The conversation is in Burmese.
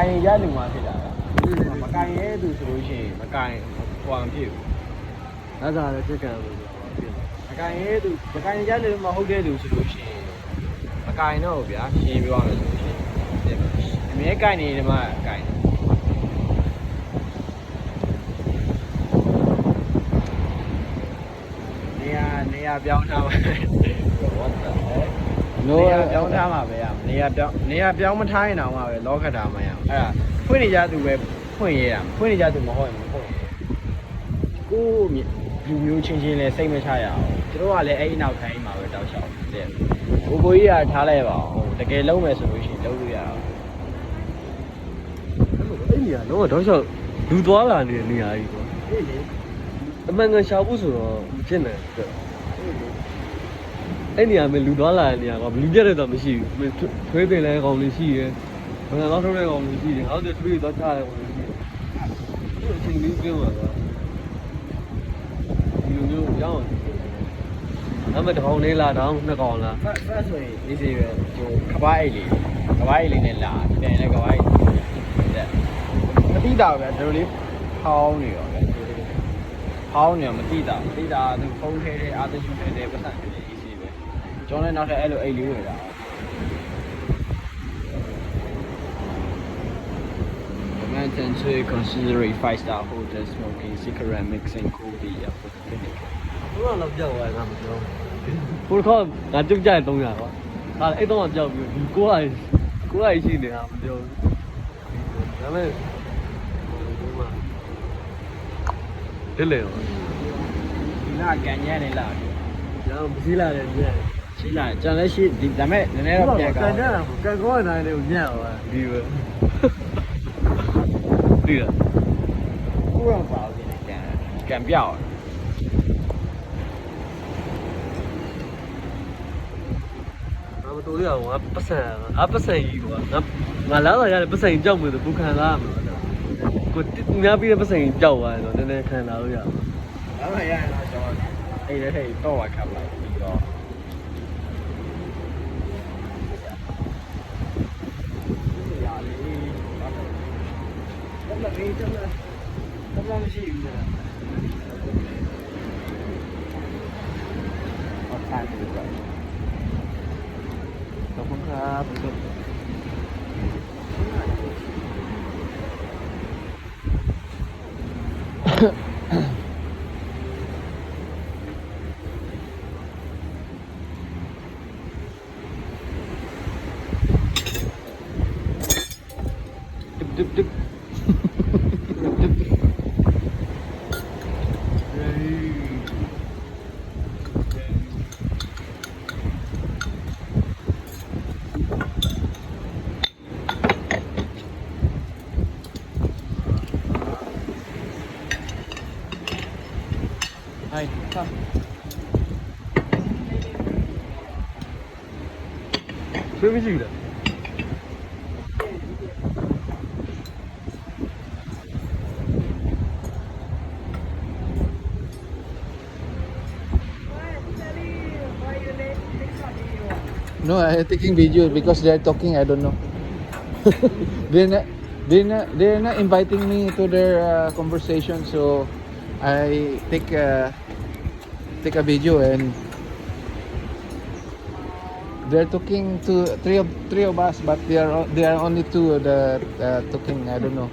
ကိုင်ရလူမှဖြစ်တာမကိုင်ရဲသူဆိုလို့ရှိရင်မကိုင်ဟိုအောင်ဖြစ်ဘူးဒါသာလည်းဖြစ်ကြတယ်မကိုင်ရဲသူမကိုင်ရလူမှဟုတ်တဲ့လူဆိုလို့ရှိရင်မကိုင်တော့ဗျာရှင်းပြောရမယ်ဆိုလို့ရှိရင်အမြဲကိုင်နေတယ်မှကိုင်နေရာပြောင်းထားပါ what the heck နေရာပြောင်းထားမှာပဲရနေရာပြောင်းမထားရင်တော့မှပဲလောခတာမှရအောင်အဲ့ဒါဖွင့်နေကြသူပဲဖွင့်ရတာဖွင့်နေကြသူမဟုတ်ရင်မဖွင့်ကိုလူမျိုးချင်းချင်းလဲစိတ်မချရအောင်သူတို့ကလည်းအဲ့ဒီနောက်ထိုင်းမှာပဲတောက်လျှောက်တဲ့ကိုကြီးကထားလိုက်ပါအောင်တကယ်လုံးမယ်ဆိုလို့ရှိရင်လုံးလို့ရအောင်အဲ့နေရာတော့တောက်လျှောက်လူသွားလာနေတဲ့နေရာကြီးကွာအေးလေအမှန်ကန်ရှာဖို့ဆိုတော့မဖြစ်နိုင်ဘူးအဲ့နေရာမှာလူသွားလာတဲ့နေရာကလူပြတ်တဲ့တော့မရှိဘူးထွေးပင်လဲကောင်လေးရှိရယ်ဘယ်တော့ထုတ်တဲ့ကောင်လေးရှိတယ်အောက်တဲ့ထွေးသွားချတဲ့ကောင်လေးရှိတယ်ဒီအချိန်လေးပြောမှာကဒီလိုမျိုးရောင်းအမတောင်းလေးလာတောင်းနှစ်ကောင်လားဖတ်ဆိုရင်ဒီစီပဲကျိုးကပိုင်းအိတ်လေးနဲ့လာပြန်လဲကပိုင်းတဲ့မတိတာပဲဒီလိုလေးဖောင်းနေရောပဲဖောင်းနေမတိတာသူဖုန်းထဲတဲ့အာသရှုထဲတဲ့ပတ်စံတွေအေးစီပဲကျွန်တော်လည်းနောက်ထပ်အဲ့လိုအိတ်လေးဝယ်တာMountain to consider a 5-star hotel smoking cigarette mixing cool beer for the picnic. ဘုရားတော့ပြောက်သွားတာမပြောဘုရားကငါကြုတ်ကြရင်300ကွာဟာအဲ့တော့ပြောက်ပြီးဒီ900ရှိနေတာမပြောဘူးဒါပေမဲ့ဒီလေရောဒီလာကန်ရနေလာကျောင်းမရှိလာတယ်ညက်ရှိလာကျွန်တော်လည်းရှိဒီဒါမဲ့နည်းနည်းတော့ပြန်ကောင်းကန်ရတာကန်ကောင်းနိုင်တယ်ကိုညက်သွားဒီပဲဒီလားကိုရောပါဦးနေကန်ပြောက်တော်ရအောင်ငါပတ်စံကြီးကွာငါလာလာရတယ်ပတ်စံကြီးကြောက်မယ်ဆိုကိုခံစားရမှာကိုများပြီးတဲ့ပတ်စံကြီးကြောက်သွားတယ်ဆိုတော့နည်းနည်းခံစားလို့ရအောင်လာလာရရင်တော့ကျွန်တော်အဲ့ဒီထဲတော့ဝါခပ်လိုက်ပြီးတော့ရလေးတော့လည်းကျွန်တော်မရှိဘူးလားဟုတ်တယ်ขอบคุณครับดึบはい、それ見てきた。No, I'm taking video because they're talking. I don't know. They're not inviting me to their conversation, so I take a video, and they're talking to three of us, but they are only two talking. I don't know.